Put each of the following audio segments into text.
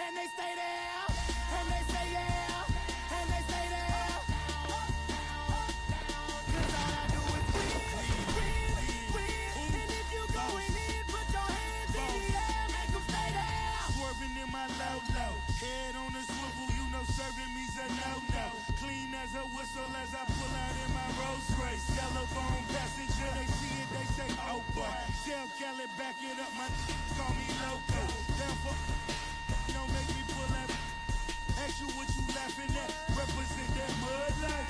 And they stay there, and they say yeah, and they stay there. Cause all I do is win. And if you going in, put your hands in the air, make them stay there. Swerving in my low, head on the swivel, you know serving me's a no-no. Clean as a whistle as I pull out in my Rolls Royce. Yellow bone passenger, they see it, they say, oh boy. Tell Kelly, back it up, my call me loco. Therefore, don't make me pull that. Ask you what you laughing at, represent that mud life.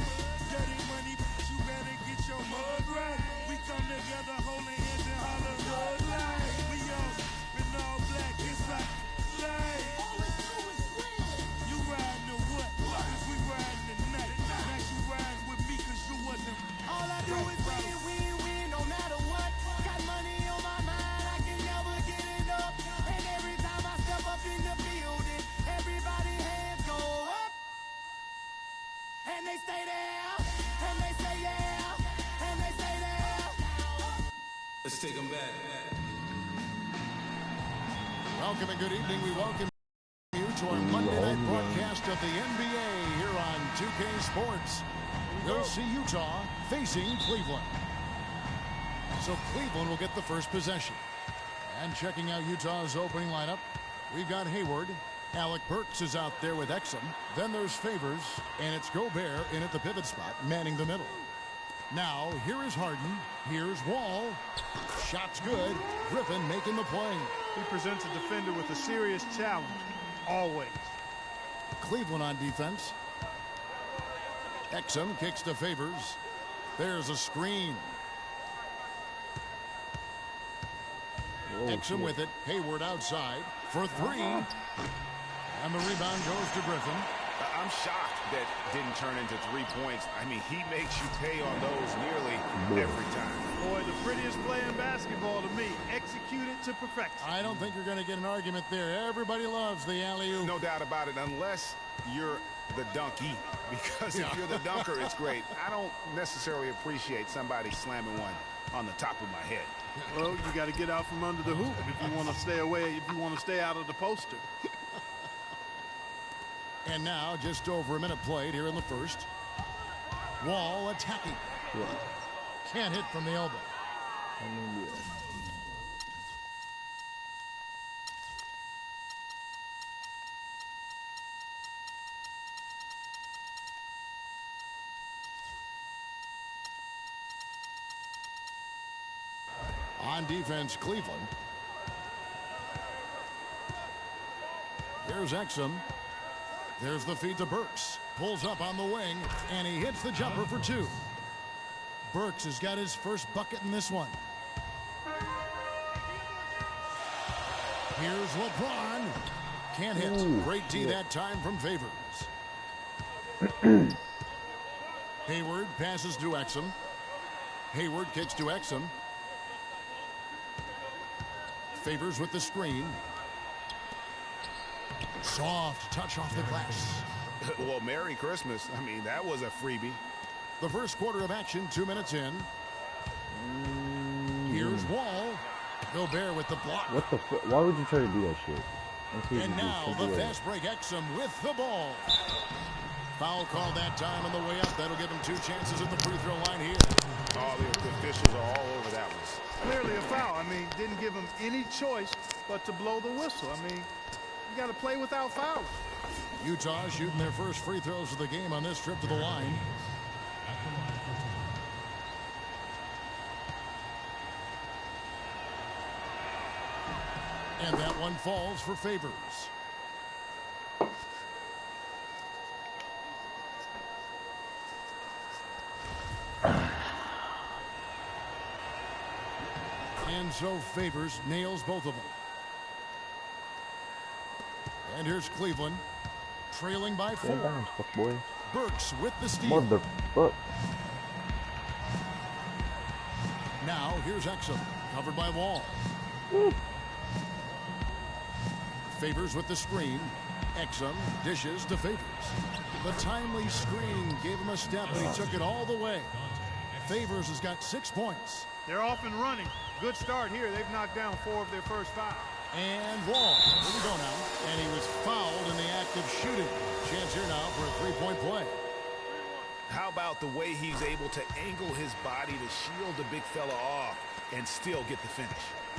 Dirty money, you better get your mud right. We come together holding hands and holler mud life. We all been all black, it's like life. All we do is win. You riding or what? Cause we riding tonight. Now you riding with me cause you wasn't. All I do is win, no matter what. Got money on my mind, I can never get enough. And every time I step up in the building, everybody hands go up. And they stay there, and they say yeah, and they stay there. Let's take them back. Welcome and good evening. We welcome you to our Monday night broadcast of the NBA here on 2K Sports. We'll see Utah facing Cleveland. So Cleveland will get the first possession. And checking out Utah's opening lineup, we've got Hayward. Alec Burks is out there with Exum. Then there's Favors, and it's Gobert in at the pivot spot, manning the middle. Now, here is Harden. Here's Wall. Shot's good. Griffin making the play. He presents a defender with a serious challenge, always. Cleveland on defense. Exum kicks to Favors. There's a screen. Exum with it. Hayward outside for three. And the rebound goes to Griffin. I'm shocked that didn't turn into 3 points. I mean, he makes you pay on those nearly every time. Boy, the prettiest play in basketball to me. Executed to perfection. I don't think you're going to get an argument there. Everybody loves the alley-oop. No doubt about it, unless you're the donkey. Because if you're the dunker, it's great. I don't necessarily appreciate somebody slamming one on the top of my head. Well, you got to get out from under the hoop if you want to stay away, if you want to stay out of the poster. And now, just over a minute played here in the first. Wall attacking. Can't hit from the elbow. On defense, Cleveland. Here's Exum. There's the feed to Burks. Pulls up on the wing, and he hits the jumper for two. Burks has got his first bucket in this one. Here's LeBron. Can't hit. Great D that time from Favors. Hayward passes to Exum. Hayward kicks to Exum. Favors with the screen. Soft touch off the glass. Well, Merry Christmas. I mean, that was a freebie. The first quarter of action, 2 minutes in. Here's Wall. Gobert with the block. What the fuck? Why would you try to do that shit? And now the fast break Exum with the ball. Foul call that time on the way up. That'll give him 2 chances at the free throw line here. Oh, the officials are all over that one. Clearly a foul. I mean, didn't give him any choice but to blow the whistle. I mean, you got to play without fouls. Utah shooting their first free throws of the game on this trip to the line. And that one falls for Favors. And so Favors nails both of them. And here's Cleveland, trailing by 4. Down, fuck boy. Burks with the steal. Motherfuck. Now here's Exum, covered by Wall. Favors with the screen. Exum dishes to Favors. The timely screen gave him a step, and he took it all the way. Favors has got 6 points. They're off and running. Good start here. They've knocked down 4 of their first 5. And Wall, here we go now. And he was fouled effective shooting. Chance here now for a three-point play. How about the way he's able to angle his body to shield the big fella off and still get the finish?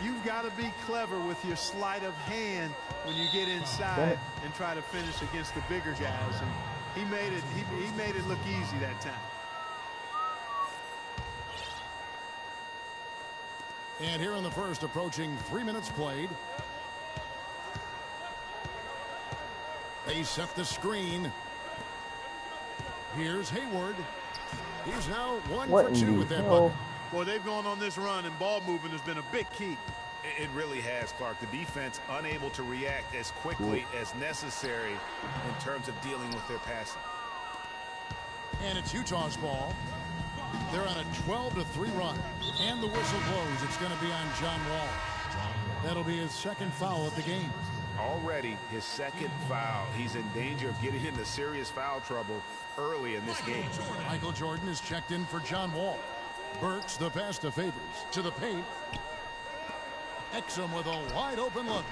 You've got to be clever with your sleight of hand when you get inside and try to finish against the bigger guys. And he made it look easy that time. And here in the first, approaching 3 minutes played. They set the screen. Here's Hayward. He's now 1 for 2 with that bucket. Boy, they've gone on this run, and ball movement has been a big key. It really has, Clark. The defense unable to react as quickly as necessary in terms of dealing with their passing. And it's Utah's ball. They're on a 12-3 run. And the whistle blows. It's going to be on John Wall. That'll be his second foul of the game. Already his second foul. He's in danger of getting into serious foul trouble early in this game. Michael Jordan is checked in for John Wall. Burks the pass to Favors. To the paint. Exum with a wide open look.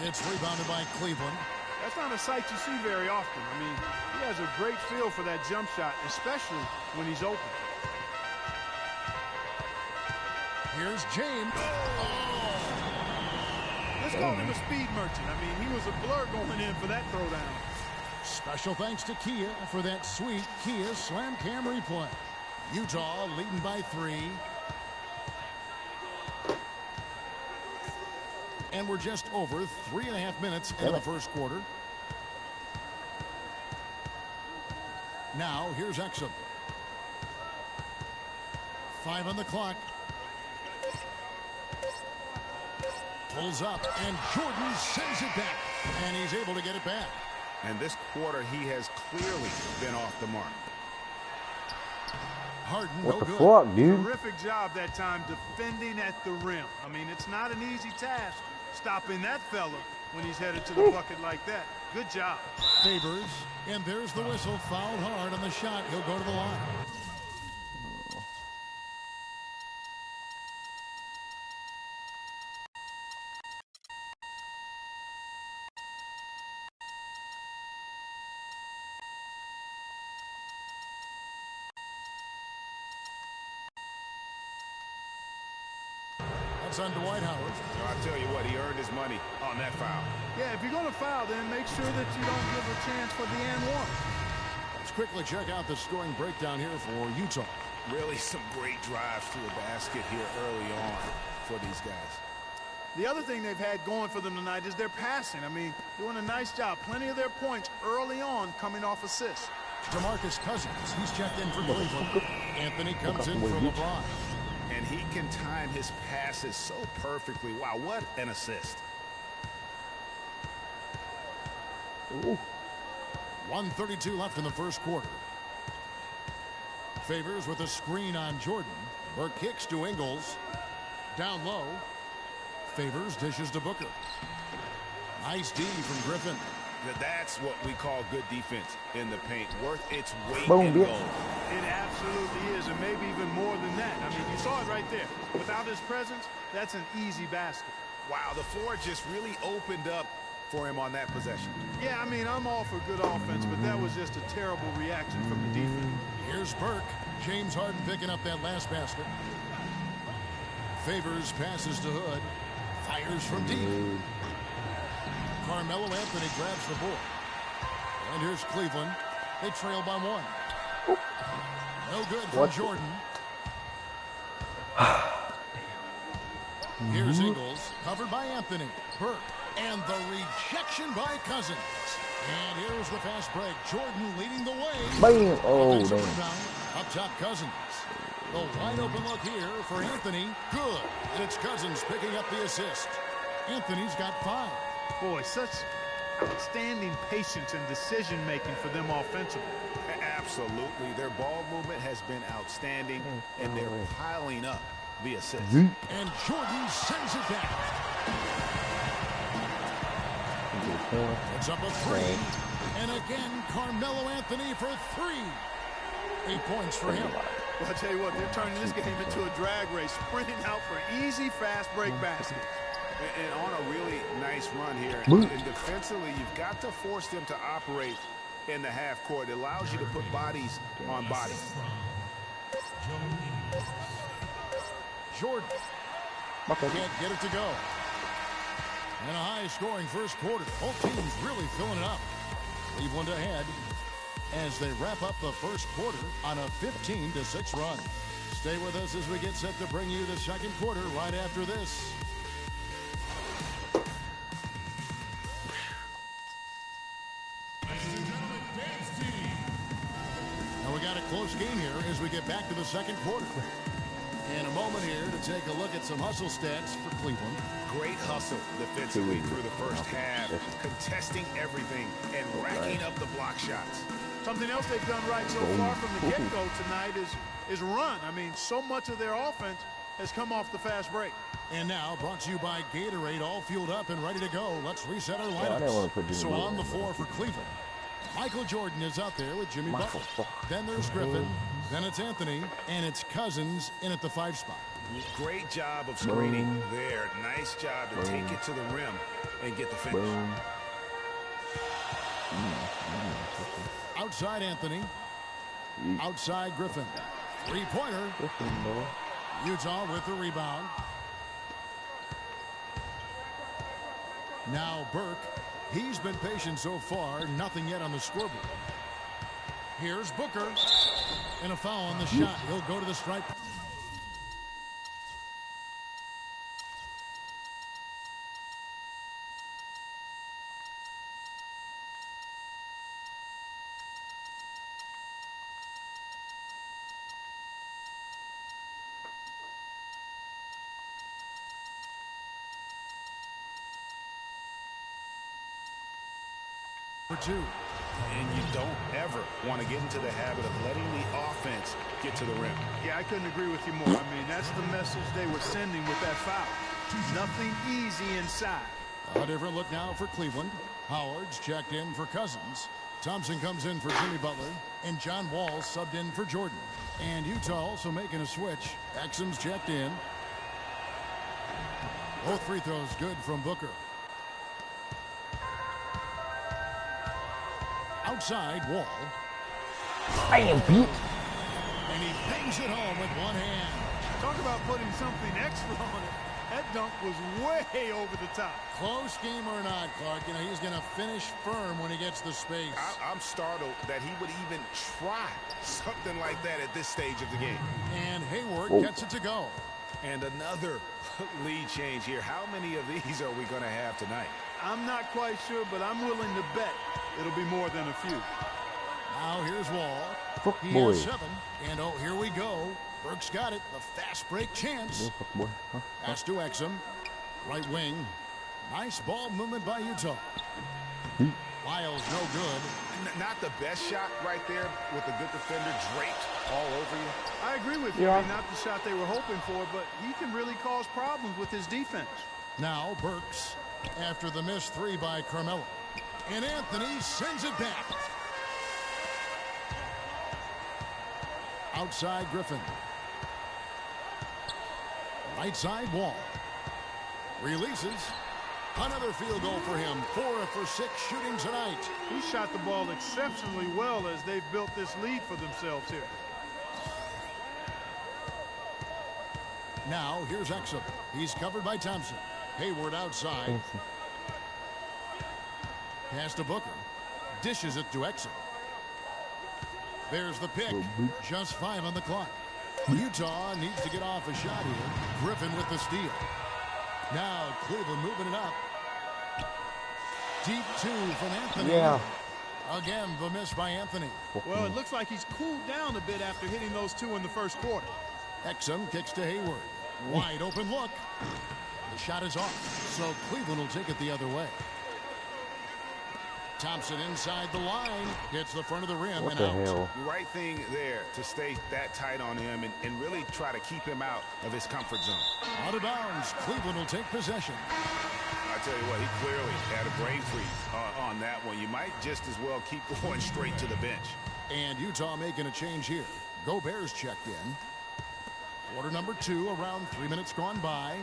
It's rebounded by Cleveland. That's not a sight you see very often. I mean, he has a great feel for that jump shot, especially when he's open. Here's James. Let's call him a speed merchant. I mean, he was a blur going in for that throwdown. Special thanks to Kia for that sweet Kia Slam Cam replay. Utah leading by 3. And we're just over 3.5 minutes into the first quarter. Now, here's Exum. 5 on the clock. Pulls up, and Jordan sends it back. And he's able to get it back. And this quarter, he has clearly been off the mark. Harden, What no the good. fuck, dude? Terrific job that time defending at the rim. I mean, it's not an easy task stopping that fella when he's headed to the bucket like that. Good job. Favors, and there's the whistle. Fouled hard on the shot. He'll go to the line. That's on Dwight Howard. I tell you what, he earned his money on that foul. Yeah, if you're going to foul, then make sure that you don't give a chance for the and one. Let's quickly check out the scoring breakdown here for Utah. Really some great drives to the basket here early on for these guys. The other thing they've had going for them tonight is their passing. I mean, doing a nice job. Plenty of their points early on coming off assists. DeMarcus Cousins, he's checked in for Cleveland. Anthony comes in for LeBron. And he can time his passes so perfectly. Wow, what an assist. Ooh. 1:32 left in the first quarter. Favors with a screen on Jordan. Burke kicks to Ingles. Down low. Favors dishes to Booker. Nice D from Griffin. That's what we call good defense in the paint. Worth its weight Boom, in bitch. gold. It absolutely is, and maybe even more than that. I mean, you saw it right there. Without his presence, that's an easy basket. Wow, the floor just really opened up for him on that possession. Yeah, I mean, I'm all for good offense, but that was just a terrible reaction from the defense. Here's Burke. James Harden picking up that last basket. Favors passes to Hood. Fires from deep. Carmelo Anthony grabs the board. And here's Cleveland. They trail by 1. No good from Jordan. Here's Ingles, covered by Anthony. Burke, and the rejection by Cousins. And here's the fast break. Jordan leading the way. Bam. Oh, Offensive damn. rebound. Up top, Cousins. The wide open look here for Anthony. Good. And it's Cousins picking up the assist. Anthony's got 5. Boy, such outstanding patience and decision-making for them offensively. Absolutely. Their ball movement has been outstanding, and they're piling up the assists. And Jordan sends it back. It's up a 3. And again, Carmelo Anthony for 3. 8 points for him. Well, I tell you what, they're turning this game into a drag race, sprinting out for easy, fast break baskets. And on a really nice run here. And defensively, you've got to force them to operate in the half court. It allows you to put bodies on bodies. Jordan can't get it to go. And a high-scoring first quarter. Both teams really filling it up. Cleveland ahead as they wrap up the first quarter on a 15-6 run. Stay with us as we get set to bring you the second quarter right after this. Now we got a close game here as we get back to the second quarter. And a moment here to take a look at some hustle stats for Cleveland. Great hustle defensively through the first half, contesting everything and racking up the block shots. Something else they've done right so far from the get-go tonight is run. I mean, so much of their offense has come off the fast break. And now brought to you by Gatorade, all fueled up and ready to go. Let's reset our lineups. So on the floor for Cleveland, Michael Jordan is out there with Jimmy Butler. Then there's Griffin. Then it's Anthony. And it's Cousins in at the 5 spot. Great job of screening there. Nice job to take it to the rim and get the finish. Outside Anthony. Outside Griffin. Three-pointer. Utah with the rebound. Now Burke. He's been patient so far. Nothing yet on the scoreboard. Here's Booker. And a foul on the shot. He'll go to the stripe. For 2. And you don't ever want to get into the habit of letting the offense get to the rim. Yeah, I couldn't agree with you more. I mean, that's the message they were sending with that foul. Nothing easy inside. A different look now for Cleveland. Howard's checked in for Cousins. Thompson comes in for Jimmy Butler. And John Wall subbed in for Jordan. And Utah also making a switch. Exum's checked in. Both free throws good from Booker. Outside Wall. I am beat. And he bangs it home with one hand. Talk about putting something extra on it. That dunk was way over the top. Close game or not, Clark, you know, he's going to finish firm when he gets the space. I'm startled that he would even try something like that at this stage of the game. And Hayward gets it to go. And another lead change here. How many of these are we going to have tonight? I'm not quite sure, but I'm willing to bet it'll be more than a few. Now here's Wall. He has 7. And oh, here we go. Burke's got it. The fast break chance. Pass to Exum. Right wing. Nice ball movement by Utah. Lyles no good. Not the best shot right there with a good defender draped all over you. I agree with you. I mean, not the shot they were hoping for, but he can really cause problems with his defense. Now Burks after the missed 3 by Carmelo. And Anthony sends it back. Outside Griffin. Right side Wall. Releases. Another field goal for him. 4 for 6 shooting tonight. He shot the ball exceptionally well as they've built this lead for themselves here. Now here's Exum. He's covered by Thompson. Hayward outside. Pass to Booker. Dishes it to Exum. There's the pick. Just 5 on the clock. Utah needs to get off a shot here. Griffin with the steal. Now Cleveland moving it up. Deep 2 from Anthony. Again, the miss by Anthony. Well, it looks like he's cooled down a bit after hitting those 2 in the first quarter. Exum kicks to Hayward. Wide open look. The shot is off, so Cleveland will take it the other way. Thompson inside the line. Hits the front of the rim and out. The right thing there to stay that tight on him and really try to keep him out of his comfort zone. Out of bounds. Cleveland will take possession. I tell you what, he clearly had a brain freeze on that one. You might just as well keep going straight to the bench. And Utah making a change here. Gobert's checked in. Quarter number 2, around 3 minutes gone by.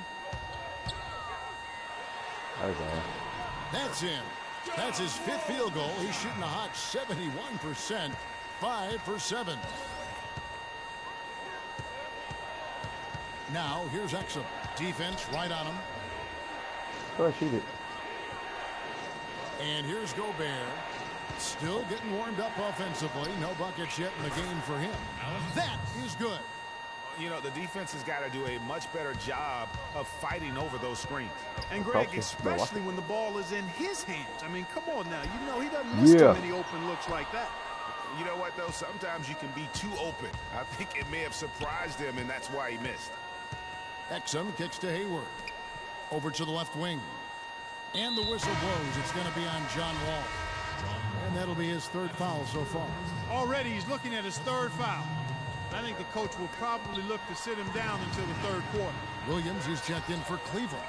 Okay. That's in. That's his 5th field goal. He's shooting a hot 71%. 5 for 7. Now, here's Exum. Defense right on him. Go ahead, shoot it. And here's Gobert. Still getting warmed up offensively. No buckets yet in the game for him. That is good. You know, the defense has got to do a much better job of fighting over those screens. And Greg, Okay. especially when the ball is in his hands. I mean, come on now. You know he doesn't miss too many open looks like that. You know what, though? Sometimes you can be too open. I think it may have surprised him, and that's why he missed. Exum kicks to Hayward. Over to the left wing. And the whistle blows. It's going to be on John Wall. And that'll be his 3rd foul so far. Already he's looking at his 3rd foul. I think the coach will probably look to sit him down until the 3rd quarter. Williams is checked in for Cleveland.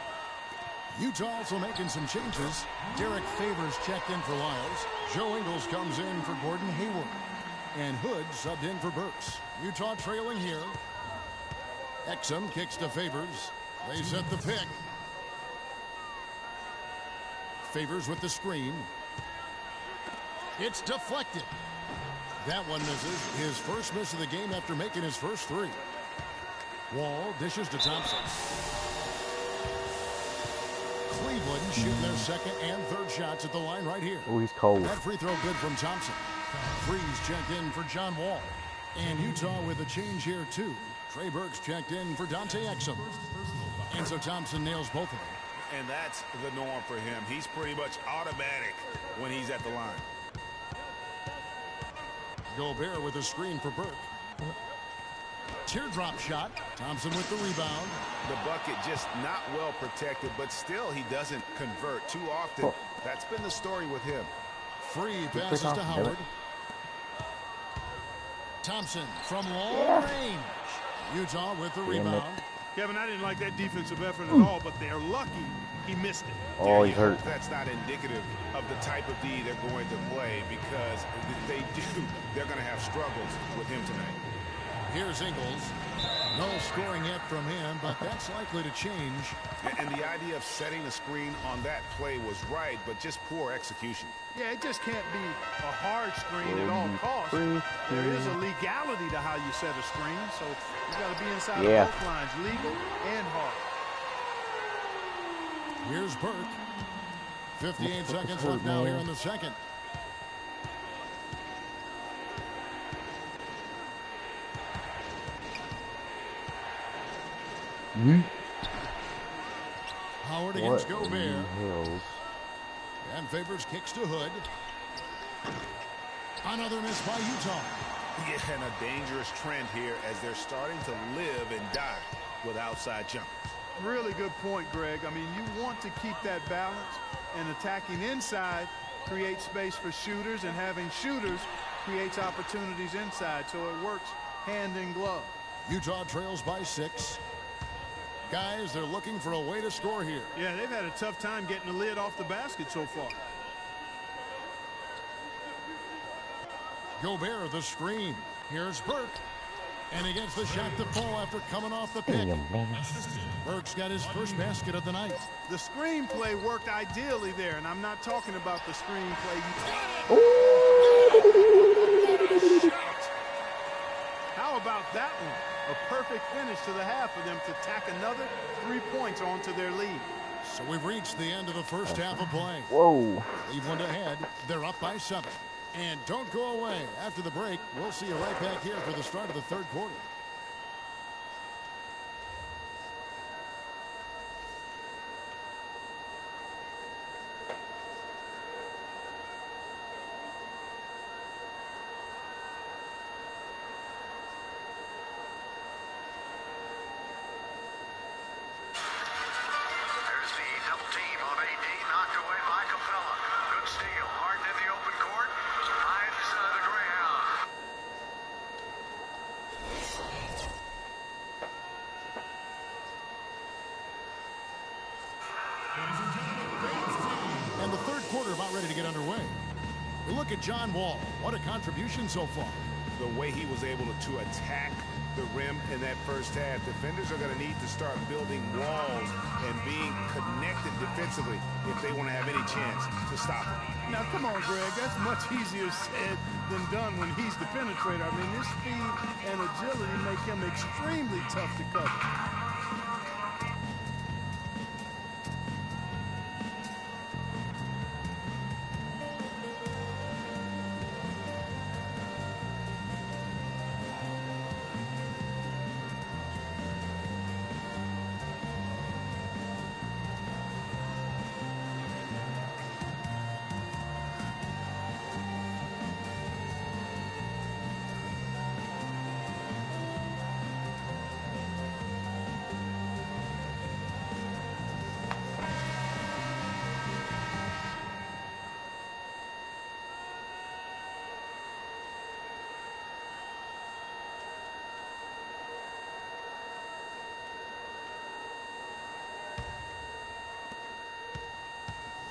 Utah also making some changes. Derek Favors checked in for Lyles. Joe Ingles comes in for Gordon Hayward. And Hood subbed in for Burks. Utah trailing here. Exum kicks to Favors. They set the pick. Favors with the screen. It's deflected. That one misses. His first miss of the game after making his first 3. Wall dishes to Thompson. Cleveland shooting their 2nd and 3rd shots at the line right here. Oh, he's cold. That free throw good from Thompson. Freeze checked in for John Wall. And Utah with a change here too. Trey Burks checked in for Dante Exum. And so Thompson nails both of them. And that's the norm for him. He's pretty much automatic when he's at the line. Gobert with a screen for Burke. Teardrop shot. Thompson with the rebound. The bucket just not well protected, but still he doesn't convert too often. That's been the story with him. Free passes to Howard. Thompson from long range. Utah with the rebound. Kevin, I didn't like that defensive effort at all, but they're lucky he missed it. Oh, he's hurt. That's not indicative of the type of D they're going to play, because if they do, they're going to have struggles with him tonight. Here's Ingles. No scoring yet from him, but that's likely to change. And the idea of setting a screen on that play was right, but just poor execution. Yeah, it just can't be a hard screen at all costs. There is a legality to how you set a screen, so you got to be inside of both lines, legal and hard. Here's Burke. 58 seconds left now here in the 2nd. Howard against Gobert. And Favors kicks to Hood. Another miss by Utah. Yeah, and a dangerous trend here as they're starting to live and die with outside jumpers. Really good point, Greg. I mean, you want to keep that balance, and attacking inside creates space for shooters, and having shooters creates opportunities inside, so it works hand in glove. Utah trails by 6. Guys, they're looking for a way to score here. Yeah, they've had a tough time getting the lid off the basket so far. Gobert, the screen. Here's Burke. And he gets the shot to fall after coming off the pick. Burke's got his first basket of the night. The screenplay worked ideally there, and I'm not talking about the screenplay How about that one? A perfect finish to the half for them to tack another 3 points onto their lead. So we've reached the end of the first half of play. Whoa. Cleveland ahead. They're up by 7. And don't go away. After the break, we'll see you right back here for the start of the 3rd quarter. And the 3rd quarter about ready to get underway. We look at John Wall. What a contribution so far. The way he was able to attack the rim in that first half. Defenders are going to need to start building walls and being connected defensively if they want to have any chance to stop him. Now, come on, Greg. That's much easier said than done when he's the penetrator. I mean, his speed and agility make him extremely tough to cover.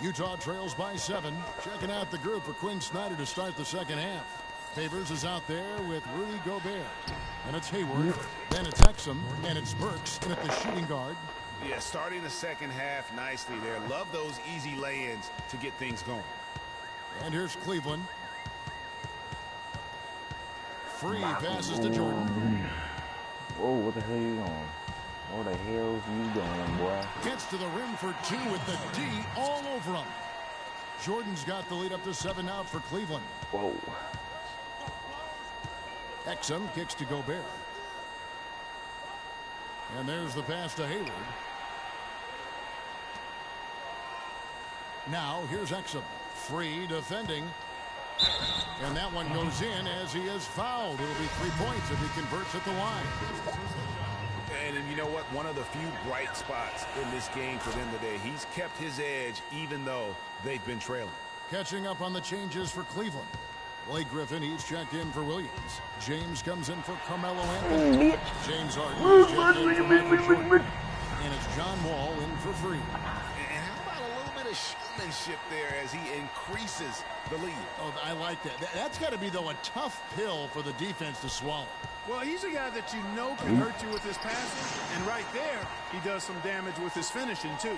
Utah trails by 7. Checking out the group for Quinn Snyder to start the second half. Favors is out there with Rudy Gobert. And it's Hayward. Then it's Exum. And it's Burks in at the shooting guard. Yeah, starting the second half nicely there. Love those easy lay-ins to get things going. And here's Cleveland. Free passes to Jordan. Whoa, what the hell you doing? Where the hell's you going, boy? Gets to the rim for 2 with the D all over him. Jordan's got the lead up to 7 out for Cleveland. Whoa. Exum kicks to Gobert. And there's the pass to Hayward. Now here's Exum. Free defending. And that one goes in as he is fouled. It'll be 3 points if he converts at the line. And you know what? One of the few bright spots in this game for them today. He's kept his edge even though they've been trailing. Catching up on the changes for Cleveland. Blake Griffin, he's checked in for Williams. James comes in for Carmelo Anthony. James Harden is checked in for Michael Jordan. And it's John Wall in for Free. And how about a little bit of showmanship there as he increases the lead? Oh, I like that. That's got to be, though, a tough pill for the defense to swallow. Well, he's a guy that you know can hurt you with his passing. And right there, he does some damage with his finishing, too.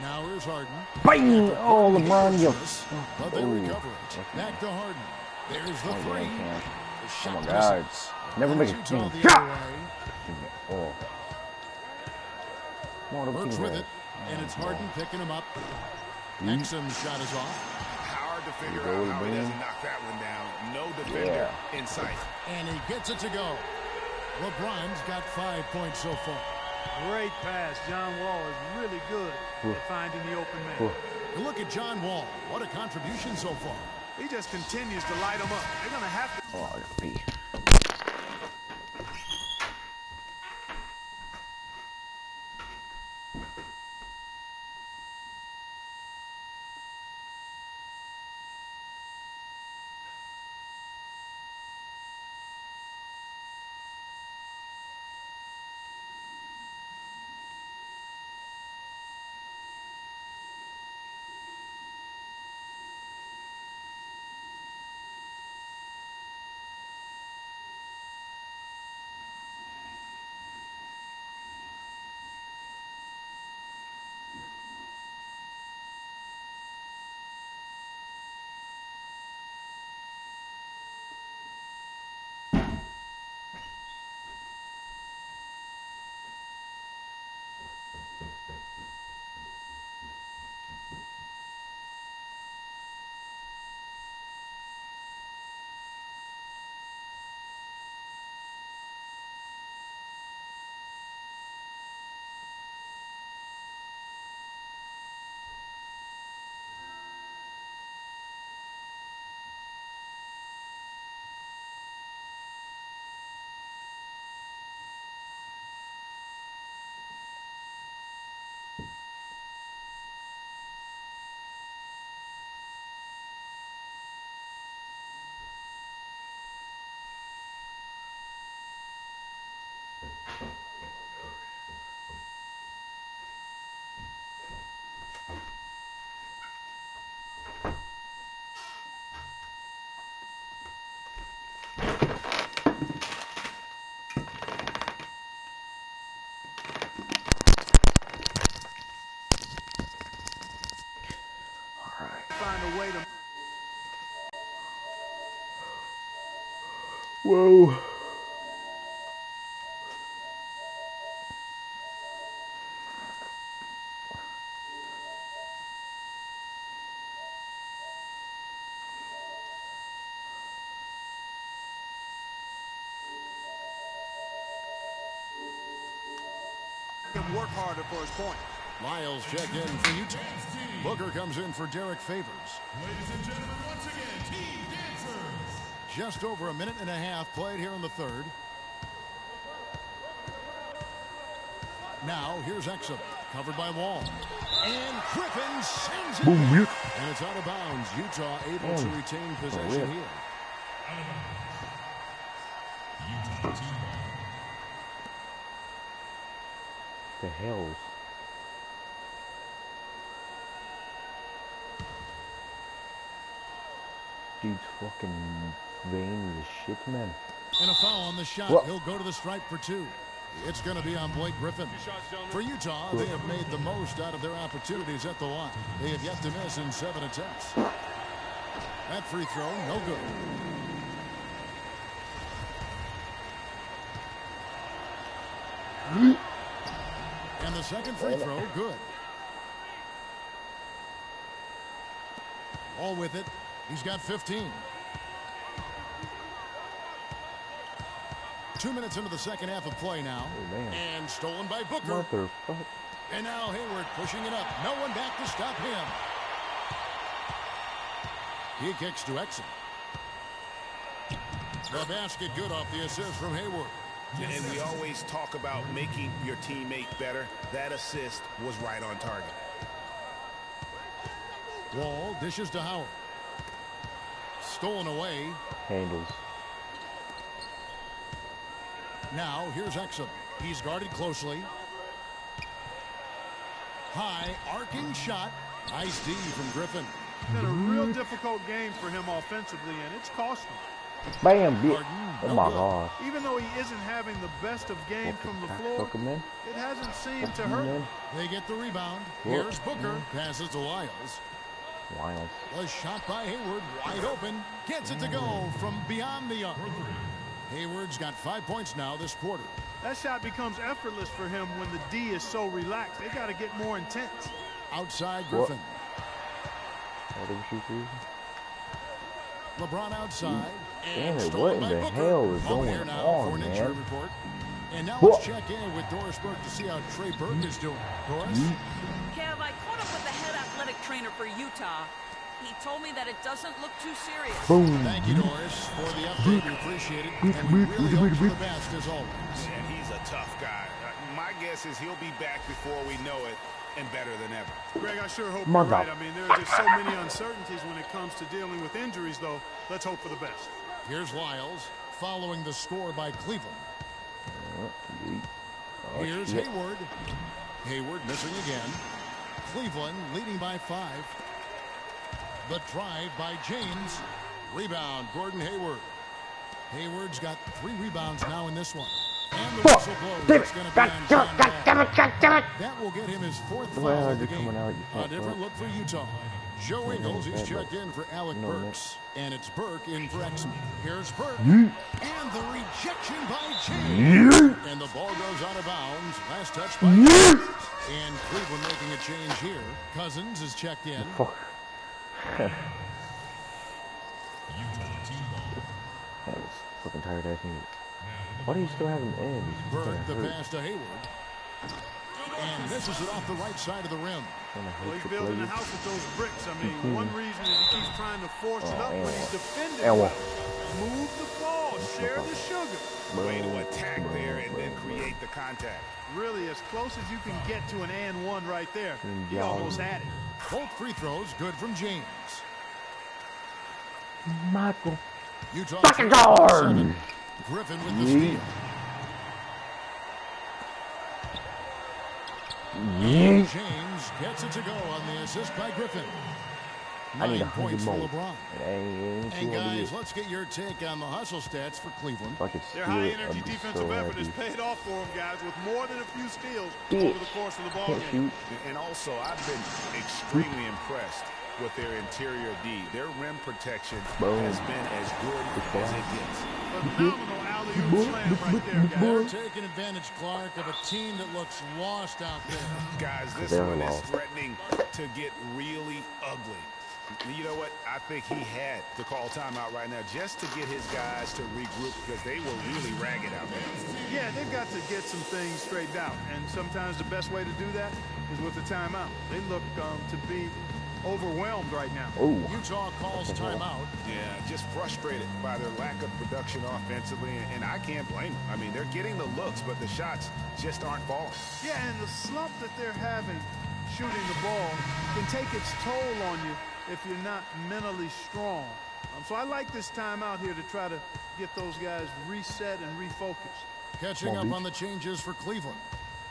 Now here's Harden. Bang! Oh, LeBron, you. But they recover it. Back to Harden. There's the three. Oh my God! Never make it. Oh. Works with it, and it's Harden picking him up. Exum's shot is off. Hard to figure out how he doesn't knock that one down. No defender in sight. And he gets it to go. LeBron's got 5 points so far. Great pass. John Wall is really good at finding the open man. And look at John Wall. What a contribution so far. He just continues to light them up. They're going to have to. Oh, I gotta pee. a way to... Whoa. him work harder for his point. Lyles checked in for Utah. Booker comes in for Derek Favors. Ladies and gentlemen, once again, Team Dancers. Just over a minute and a half played here in the third. Now, here's Exum, covered by Wall. And Griffin sends it. Boom, in. yep. And it's out of bounds. Utah able to retain possession here. Utah team ball. The hells. Dude's fucking veiny as shit, man. And a foul on the shot. What? He'll go to the stripe for two. It's going to be on Blake Griffin. For Utah, they have made the most out of their opportunities at the line. They have yet to miss in 7 attempts. That free throw, no good. And the second free throw, good. All with it. He's got 15. 2 minutes into the second half of play now. Oh, man. And stolen by Booker. What the fuck? And now Hayward pushing it up. No one back to stop him. He kicks to Exum. The basket good off the assist from Hayward. And we always talk about making your teammate better. That assist was right on target. Wall dishes to Howard. Stolen away. Handles. Now here's Exum. He's guarded closely. High arcing shot. Nice D from Griffin. It's been a real difficult game for him offensively, and it's cost him. Bam, bitch. Gordon, Oh no my good. god. Even though he isn't having the best of game from the floor, Fucking man. it hasn't seemed to hurt him. Man. They get the rebound. Whoa. Here's Booker. Passes to Lyles. Wild. A shot by Hayward. Wide open. Gets it to go from beyond the arc. Hayward's got 5 points now this quarter. That shot becomes effortless for him when the D is so relaxed. They got to get more intense. Outside Griffin. Oh, did we shoot threes? LeBron outside. Damn And it, stolen what in by the Booker. hell is Over going here now on, for an injury man? report. And now Whoa. let's check in with Doris Burke to see how Trey Burke is doing. Doris? Kev, I caught up with the head athletic trainer for Utah. He told me that it doesn't look too serious. Boom. Thank you, Doris, for the update. We appreciate it. And we really hope for the best, as always. And he's a tough guy. My guess is he'll be back before we know it and better than ever. Greg, I sure hope My you're right. God. I mean, there are just so many uncertainties when it comes to dealing with injuries, though. Let's hope for the best. Here's Lyles following the score by Cleveland. Oh, Here's shit. Hayward. Hayward missing again. Cleveland leading by 5. The drive by James. Rebound, Gordon Hayward. Hayward's got 3 rebounds now in this one. And the whistle blows. Damn It's it. going to be God on damn John it. God damn Ball. it. God damn it. That will get him his 4th foul Well, of the you're game. coming out, you A fat different fuck. look for Utah. Joe Ingles, he's checked in for Alec No, Burks. And it's Burke in for Exum. Here's Burke. And the rejection by James. And the ball goes out of bounds. Last touch by James. And Cleveland making a change here. Cousins is checked in. Fuck. Utah team ball. That was fucking tired ass nigga. Why do you still have him in? He's Burke fucking the hurt. pass to Hayward. And misses it off the right side of the rim. Well, he's building a house with those bricks. I mean, one reason is he keeps trying to force it up, and but he's defending and well. Move the ball, share the sugar. Way to attack there and then create the contact. Really, as close as you can get to an and one right there. He almost had it. Both free throws good from James. Michael. Utah Fucking 7. guard. Griffin with the steal. Yeet. James gets it to go on the assist by Griffin. I need 9 100 points for more. LeBron. It ain't And too hard to guys, get. let's get your take on the hustle stats for Cleveland. If I could Their steal high it, energy I'd be defensive so effort has happy. paid off for them, guys, with more than a few steals Bitch. over the course of the ball Can't game. shoot. And also, I've been extremely impressed with their interior D. Their rim protection Boom. has been as good as it gets. Phenomenal alley-oop slam right there, guys. They're taking advantage, Clark, of a team that looks lost out there. Guys, this They're one is lost. threatening to get really ugly. You know what? I think he had to call timeout right now just to get his guys to regroup because they were really ragged out there. Yeah, they've got to get some things straightened out, and sometimes the best way to do that is with a timeout. They look to be overwhelmed right now. Oh, Utah calls timeout. Yeah, just frustrated by their lack of production offensively, and I can't blame them. I mean, they're getting the looks, but the shots just aren't falling. Yeah, and the slump that they're having shooting the ball can take its toll on you if you're not mentally strong. So I like this timeout here to try to get those guys reset and refocused. Catching up on the changes for Cleveland.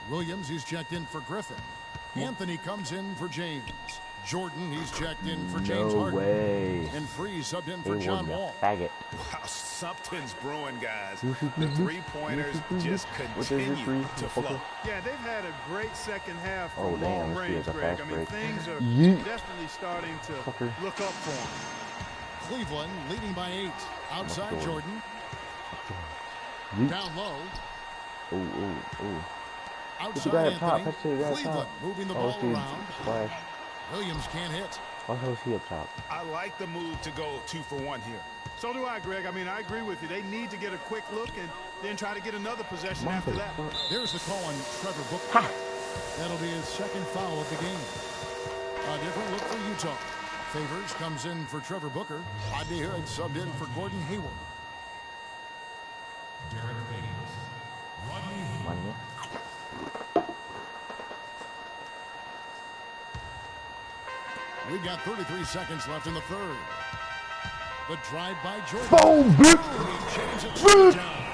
Williams, he's checked in for Griffin. Anthony comes in for James. Jordan, he's checked in for James no Harden. way. And Free subbed in for They John were Wall. faggot. Wow, something's brewing, guys. The three-pointers just continue to flow. Yeah, they've had a great second half Oh, from damn, long this range, is a Greg. fast I mean, break. things are Yeet. definitely starting to Fucker. look up for them. Cleveland leading by 8. Outside Jordan. Jordan. Yeet. Down low. Oh, oh, oh. Outside You got up top. Anthony. That's it, you got up Cleveland top. moving the Oh, ball see, around. splash. Williams can't hit. Why the hell is he up top? I like the move to go 2 for 1 here. So do I, Greg. I mean, I agree with you. They need to get a quick look and then try to get another possession after that. There's the call on Trevor Booker. Ha! That'll be his second foul of the game. A different look for Utah. Favors comes in for Trevor Booker. Rodney Hood subbed in for Gordon Hayward. Money. We've got 33 seconds left in the third. The drive by Jordan. Boom, bitch! He chains it to the down.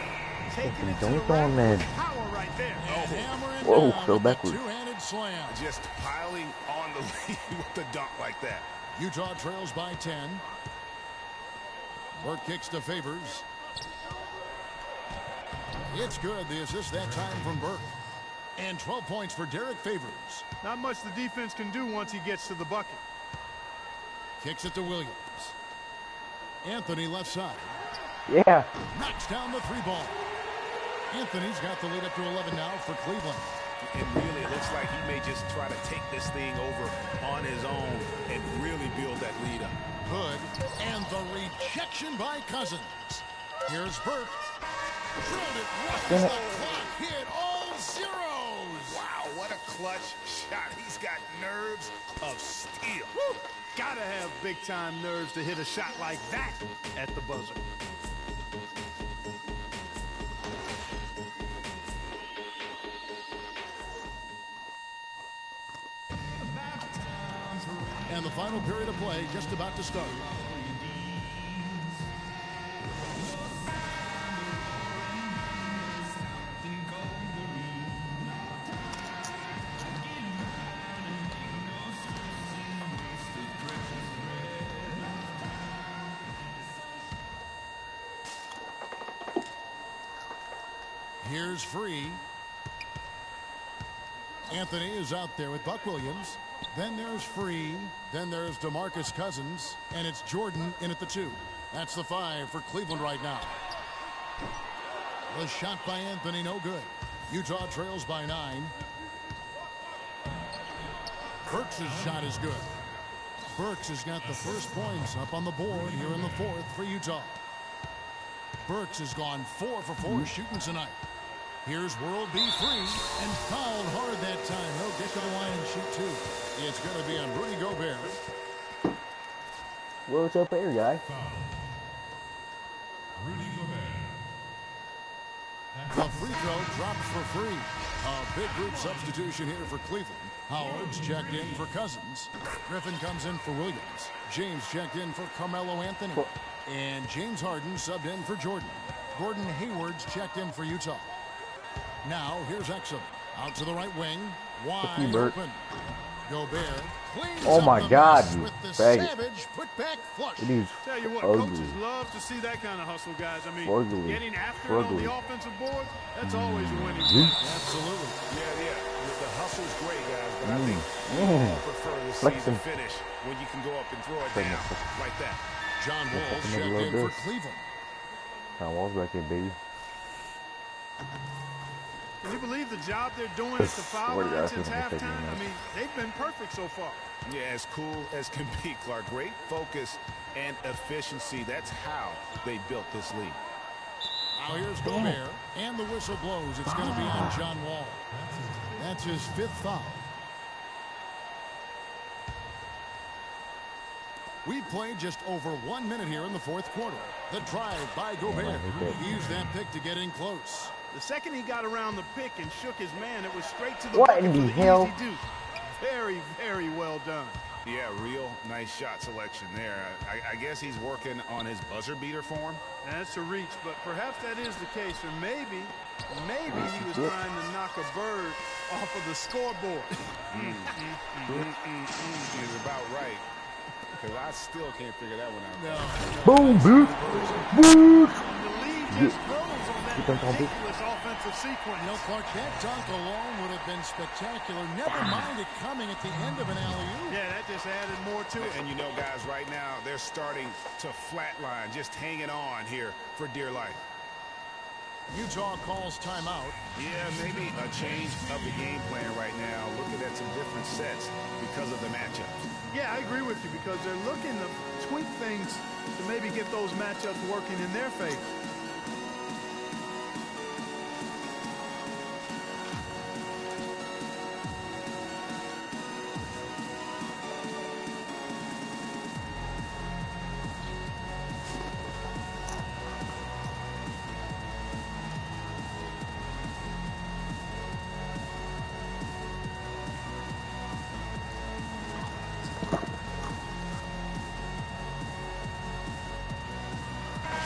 Taking it to Don't the rack on, man. with power right there. And hammering Whoa, down fell with the backwards. two-handed slam. Just piling on the lead with the dunk like that. Utah trails by 10. Burke kicks to Favors. It's good. The assist that time from Burke. And 12 points for Derek Favors. Not much the defense can do once he gets to the bucket. Kicks it to Williams. Anthony left side. Yeah. Knocks down the 3-ball. Anthony's got the lead up to 11 now for Cleveland. And really, it looks like he may just try to take this thing over on his own and really build that lead up. Hood and the rejection by Cousins. Here's Burke. Drilled it right as the clock hit all zeros. Wow, what a clutch shot. He's got nerves of steel. Woo! Gotta have big-time nerves to hit a shot like that at the buzzer. And the final period of play just about to start. Here's Free. Anthony is out there with Buck Williams. Then there's Free. Then there's DeMarcus Cousins. And it's Jordan in at the 2. That's the 5 for Cleveland right now. The shot by Anthony, no good. Utah trails by 9. Burks' shot is good. Burks has got the first points up on the board here in the 4th for Utah. Burks has gone 4 for 4 shooting tonight. Here's World B Free and fouled hard that time. He'll get to the line and shoot 2. It's going to be on Rudy Gobert. What's up here, guy? Rudy Gobert. The free throw dropped for Free. A big group substitution here for Cleveland. Howard's checked in for Cousins. Griffin comes in for Williams. James checked in for Carmelo Anthony. And James Harden subbed in for Jordan. Gordon Hayward's checked in for Utah. Now here's Exum. Out to the right wing. Wide open. Gobert cleans Oh my up the God, mess you with the faggot. savage put-back flush. It is Tell you what, ugly. coaches love to see that kind of hustle, guys. I mean, Ugly. getting after it on Ugly. the offensive board, that's always a winning. Yeet. Absolutely. Yeah. The The hustle's great, guys, but I think we all prefer to see the finish when you can go up and throw it down like that. John Wall checked in for Cleveland. John Wall's back here, baby. Can you believe the job they're doing at the foul line since halftime? I mean, they've been perfect so far. Yeah, as cool as can be, Clark. Great focus and efficiency. That's how they built this lead. Now here's Gobert, and the whistle blows. It's going to be on John Wall. That's his 5th foul. We've played just over 1 minute here in the 4th quarter. The drive by Gobert. He used that pick to get in close. The second he got around the pick and shook his man, it was straight to the What bucket in for the the hell? easy deuce. Very, very well done. Yeah, real nice shot selection there. I guess he's working on his buzzer beater form. That's a reach, but perhaps that is the case. Or maybe he was trying to knock a bird off of the scoreboard. Is about right. Because I still can't figure that one out. No. Boom, boom, boom. The lead just froze on that ridiculous offensive sequence. You know, Clark, that dunk alone would have been spectacular. Never mind it coming at the end of an alley-oop. Yeah, that just added more to it. And you know, guys, right now, they're starting to flatline, just hanging on here for dear life. Utah calls timeout. Yeah, maybe a change of the game plan right now, looking at some different sets because of the matchup. Yeah, I agree with you because they're looking to tweak things to maybe get those matchups working in their favor.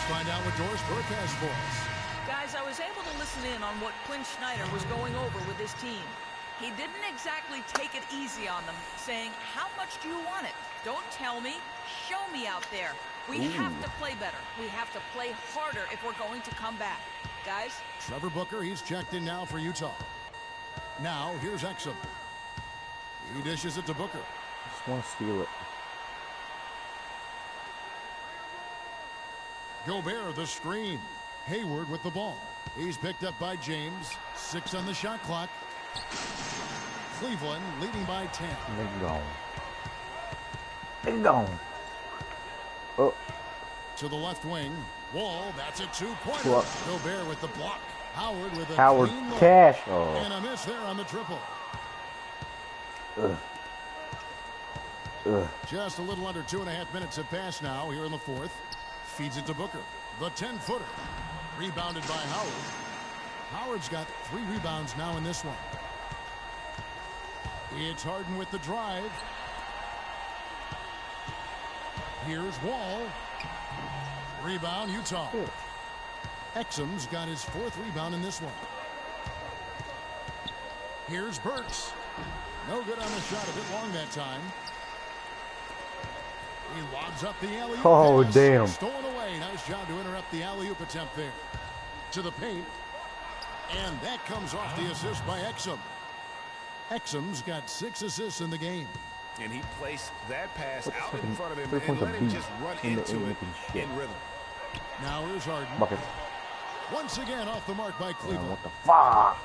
Find out what Doris Burke has for us. Guys, I was able to listen in on what Quinn Snyder was going over with his team. He didn't exactly take it easy on them, saying, how much do you want it? Don't tell me. Show me out there. We have to play better. We have to play harder if we're going to come back. Guys? Trevor Booker, he's checked in now for Utah. Now, here's Exum. He dishes it to Booker. Just want to steal it. Gobert, the screen. Hayward with the ball. He's picked up by James. 6 on the shot clock. Cleveland leading by 10. Nigga gone. Nigga gone. Oh. To the left wing. Wall, that's a 2-pointer. What? Gobert with the block. Howard with a Howard clean look. cash. Oh. And a miss there on the triple. Ugh. Ugh. Just a little under 2.5 minutes have passed now here in the 4th. Feeds it to Booker. The 10-footer. Rebounded by Howard. Howard's got 3 rebounds now in this one. It's Harden with the drive. Here's Wall. Rebound, Utah. Exum's got his 4th rebound in this one. Here's Burks. No good on the shot, a bit long that time. He lobs up the alley-oop. Oh, pass. damn. Stolen away. Nice job to interrupt the alley-oop attempt there. To the paint. And that comes off the assist by Exum. Exum's got 6 assists in the game. And he placed that pass What the out in fucking front of him 3 and points let of him beat just run in the into it shit. in rhythm. Now here's Harden. Bucket. Once again off the mark by Man, Cleveland. what the fuck?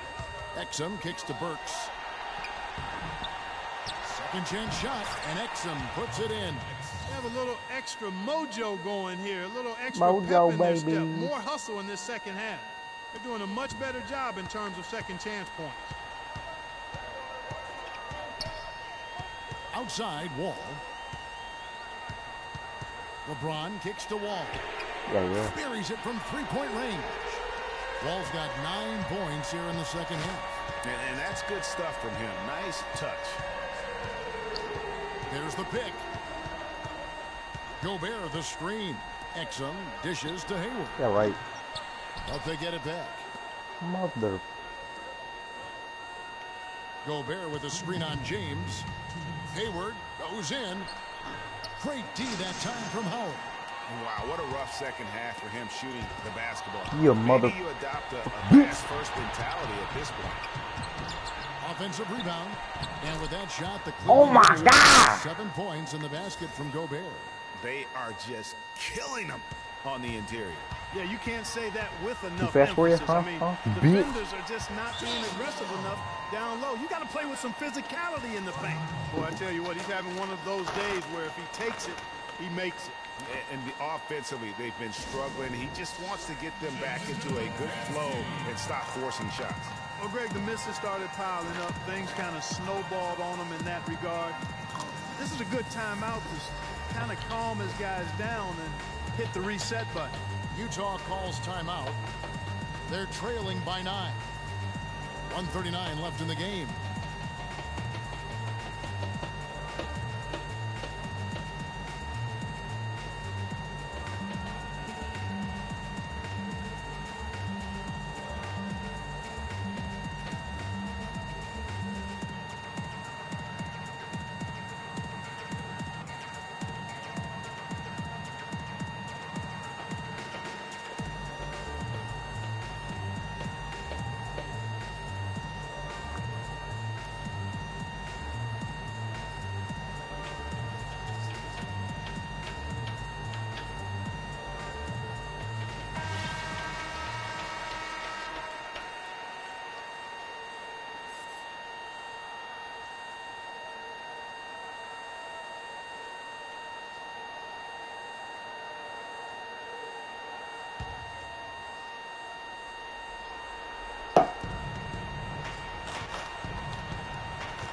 Exum kicks to Burks. Second chance shot, and Exum puts it in. They have a little extra mojo going here, a little extra Mojo, pep in their baby. step. More hustle in this second half. They're doing a much better job in terms of second chance points. Outside, Wall. LeBron kicks to Wall. Yeah. Buries it from 3-point range. Wall's got 9 points here in the second half. And that's good stuff from him. Nice touch. There's the pick. Gobert, the screen. Exum dishes to Hayward. Yeah, right. But they get it back. Mother. Gobert with a screen on James. Hayward goes in. Great D that time from Howard. Wow, what a rough second half for him shooting the basketball. You mother. Maybe you adopt a pass-first mentality at this point. Offensive rebound. And with that shot, the Oh my Cleveland God! 7 points in the basket from Gobert. They are just killing them on the interior. Yeah, you can't say that with enough fast for you, emphasis. huh? I mean, Huh? defenders are just not being aggressive enough down low. You got to play with some physicality in the paint. Boy, I tell you what, he's having one of those days where if he takes it, he makes it. And offensively, they've been struggling. He just wants to get them back into a good flow and stop forcing shots. Well, Greg, the misses started piling up. Things kind of snowballed on him in that regard. This is a good timeout to kind of calm his guys down and hit the reset button. Utah calls timeout. They're trailing by 9. 1:39 left in the game.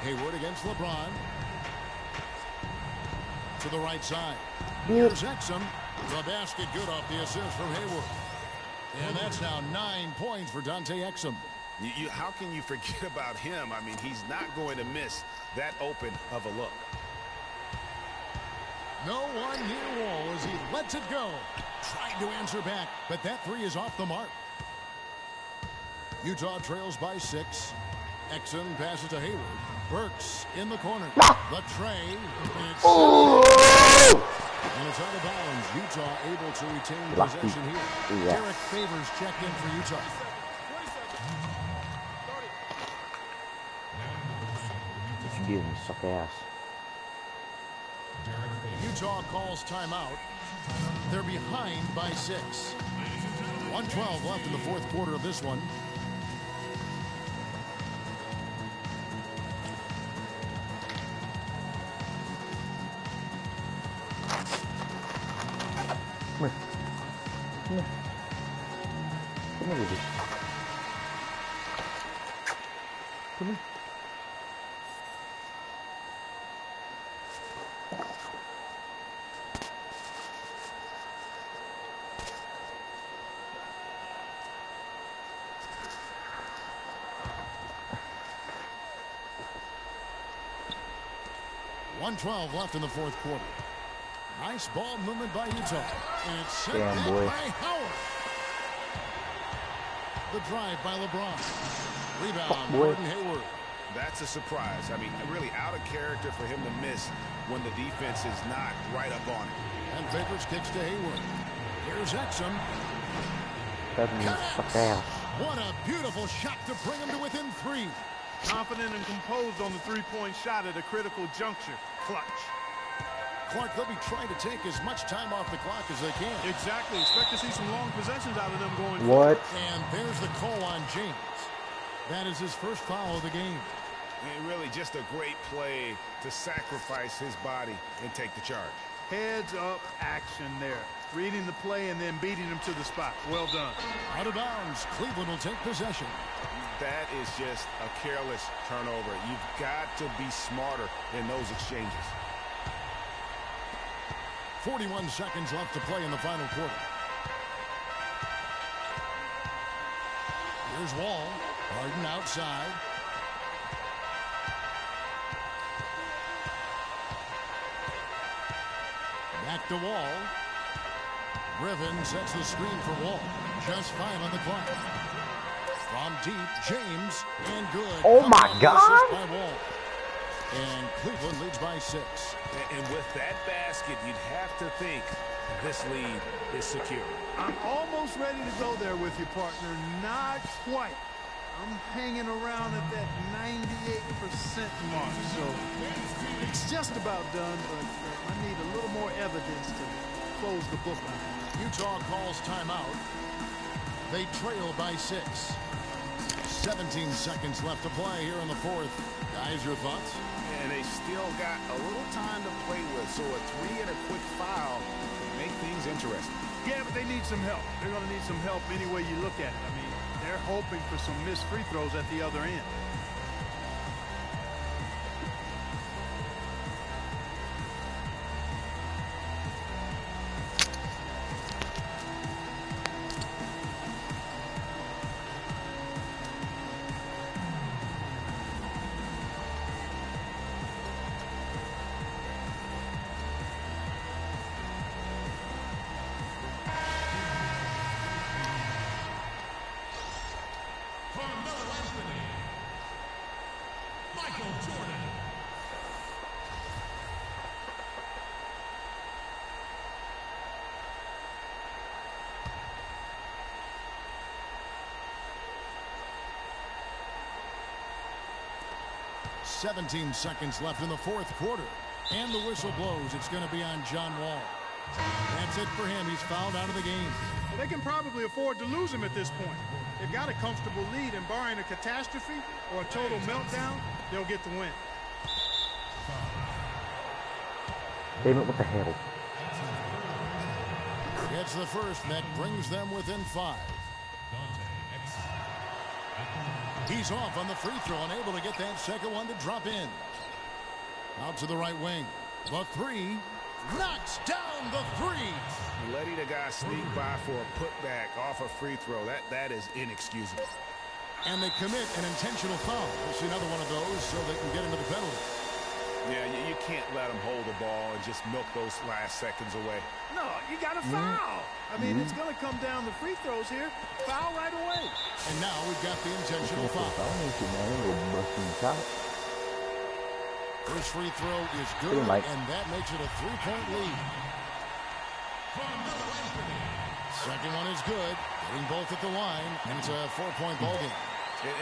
Hayward against LeBron. To the right side. Here's Exum. The basket good off the assist from Hayward. And that's now 9 points for Dante Exum. How can you forget about him? I mean, he's not going to miss that open of a look. No one near Wall as he lets it go. Tried to answer back, but that three is off the mark. Utah trails by 6. Exum passes to Hayward. Burks in the corner. The tray. It's and it's out of bounds. Utah able to retain possession here. Yeah. Derek Favors checked in for Utah. What you giving me, suck ass? Utah calls timeout. They're behind by 6. 1:12 left in the fourth quarter of this one. Come here. Come here. Come here, baby. Come here. .12 left in the fourth quarter. Nice ball movement by Utah. And it's sent Damn, back boy. by Howard. The drive by LeBron. Rebound, boy. Gordon Hayward. That's a surprise. I mean, really out of character for him to miss when the defense is not right up on it. And Favors kicks to Hayward. Here's Exum. That means suck ass. What a beautiful shot to bring him to within 3. Confident and composed on the three-point shot at a critical juncture. Clutch. Clark, they'll be trying to take as much time off the clock as they can. Exactly. Expect to see some long possessions out of them going What? And there's the call on James. That is his first foul of the game. And really just a great play to sacrifice his body and take the charge. Heads up action there. Reading the play and then beating him to the spot. Well done. Out of bounds. Cleveland will take possession. That is just a careless turnover. You've got to be smarter in those exchanges. 41 seconds left to play in the final quarter. Here's Wall. Harden outside. Back to Wall. Griffin sets the screen for Wall. Just 5 on the clock. From deep, James, and good. Oh my Assist God! by Wall. And Cleveland leads by 6. And with that basket, you'd have to think this lead is secure. I'm almost ready to go there with you, partner. Not quite. I'm hanging around at that 98% mark, so it's just about done, but I need a little more evidence to close the book on it. Utah calls timeout. They trail by 6. 17 seconds left to play here in the fourth. Guys, your thoughts? And they still got a little time to play with, so a 3 and a quick foul can make things interesting. Yeah, but they need some help. They're going to need some help any way you look at it. I mean, they're hoping for some missed free throws at the other end. Jordan. 17 seconds left in the fourth quarter. And the whistle blows. It's going to be on John Wall. That's it for him. He's fouled out of the game. Well, they can probably afford to lose him at this point. They've got a comfortable lead, and barring a catastrophe or a total meltdown, they'll get the win. Damn it, what the hell? It's the first that brings them within 5. He's off on the free throw, unable to get that second one to drop in. Out to the right wing. The 3. Knocks down the 3. Letting a guy sneak by for a putback off a free throw, that is inexcusable. And they commit an intentional foul. We'll see another one of those so they can get into the penalty. Yeah, you can't let them hold the ball and just milk those last seconds away. No, you got to foul. I mean, it's going to come down to free throws here. Foul right away. And now we've got the intentional foul. First free throw is good, and that makes it a 3-point lead. Second one is good. Getting both at the line, and it's a 4-point ball game.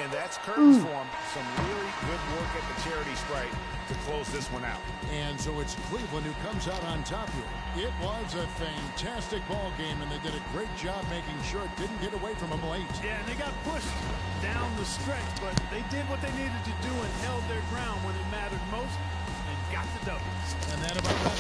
And that's Curtis for him. Some really good work at the charity stripe to close this one out. And so it's Cleveland who comes out on top here. It was a fantastic ball game, and they did a great job making sure it didn't get away from them late. Yeah, and they got pushed down the stretch, but they did what they needed to do and held their ground when it mattered most and got the W. And that about that.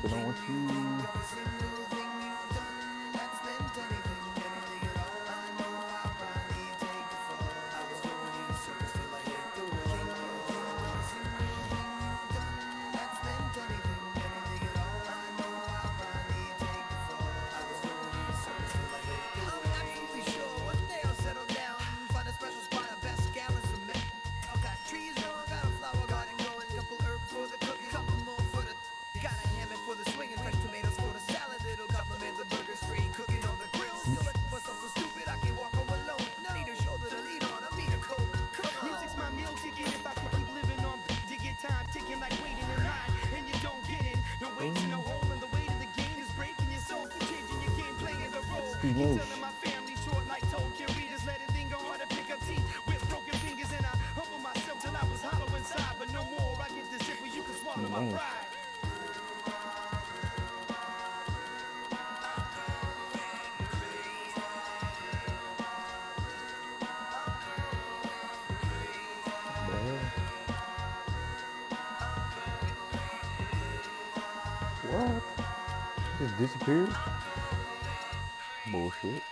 sipping on tea. Nice. What? Just disappeared? Bullshit.